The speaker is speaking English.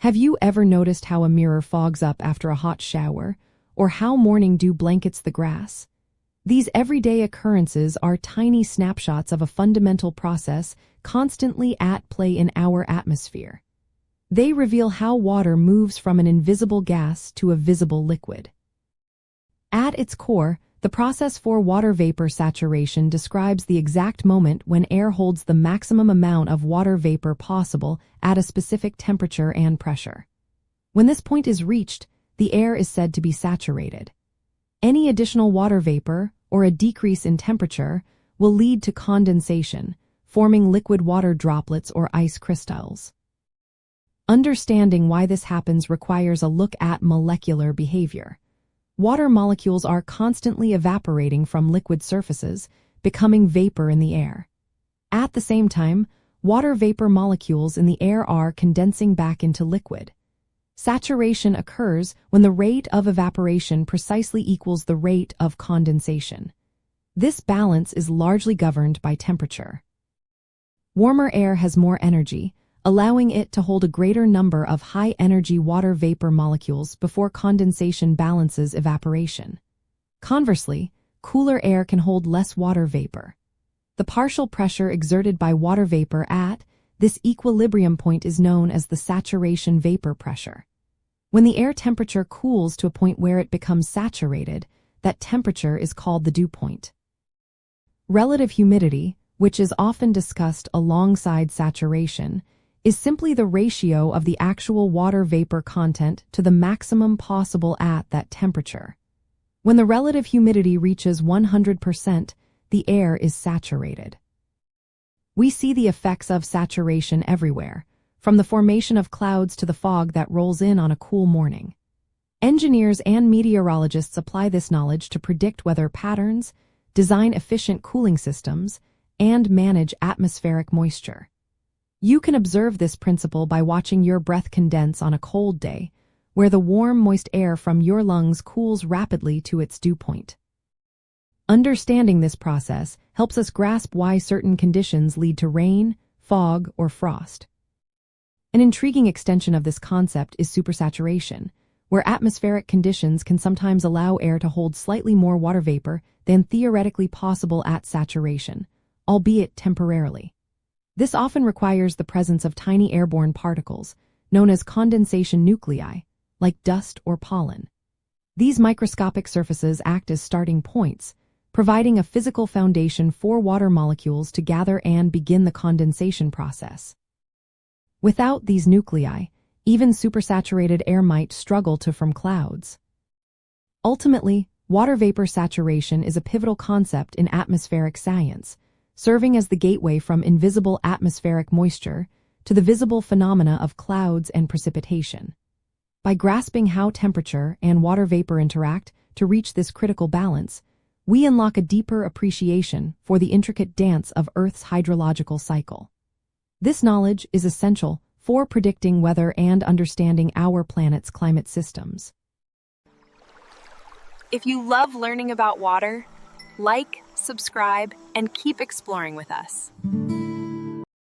Have you ever noticed how a mirror fogs up after a hot shower, or how morning dew blankets the grass? These everyday occurrences are tiny snapshots of a fundamental process constantly at play in our atmosphere. They reveal how water moves from an invisible gas to a visible liquid. At its core, the process for water vapor saturation describes the exact moment when air holds the maximum amount of water vapor possible at a specific temperature and pressure. When this point is reached, the air is said to be saturated. Any additional water vapor, or a decrease in temperature, will lead to condensation, forming liquid water droplets or ice crystals. Understanding why this happens requires a look at molecular behavior. Water molecules are constantly evaporating from liquid surfaces, becoming vapor in the air. At the same time, water vapor molecules in the air are condensing back into liquid. Saturation occurs when the rate of evaporation precisely equals the rate of condensation. This balance is largely governed by temperature. Warmer air has more energy, allowing it to hold a greater number of high-energy water vapor molecules before condensation balances evaporation. Conversely, cooler air can hold less water vapor. The partial pressure exerted by water vapor at this equilibrium point is known as the saturation vapor pressure. When the air temperature cools to a point where it becomes saturated, that temperature is called the dew point. Relative humidity, which is often discussed alongside saturation, is simply the ratio of the actual water vapor content to the maximum possible at that temperature. When the relative humidity reaches 100%, the air is saturated. We see the effects of saturation everywhere, from the formation of clouds to the fog that rolls in on a cool morning. Engineers and meteorologists apply this knowledge to predict weather patterns, design efficient cooling systems, and manage atmospheric moisture. You can observe this principle by watching your breath condense on a cold day, where the warm, moist air from your lungs cools rapidly to its dew point. Understanding this process helps us grasp why certain conditions lead to rain, fog, or frost. An intriguing extension of this concept is supersaturation, where atmospheric conditions can sometimes allow air to hold slightly more water vapor than theoretically possible at saturation, albeit temporarily. This often requires the presence of tiny airborne particles, known as condensation nuclei, like dust or pollen. These microscopic surfaces act as starting points, providing a physical foundation for water molecules to gather and begin the condensation process. Without these nuclei, even supersaturated air might struggle to form clouds. Ultimately, water vapor saturation is a pivotal concept in atmospheric science, serving as the gateway from invisible atmospheric moisture to the visible phenomena of clouds and precipitation. By grasping how temperature and water vapor interact to reach this critical balance, we unlock a deeper appreciation for the intricate dance of Earth's hydrological cycle. This knowledge is essential for predicting weather and understanding our planet's climate systems. If you love learning about water, like, subscribe, and keep exploring with us.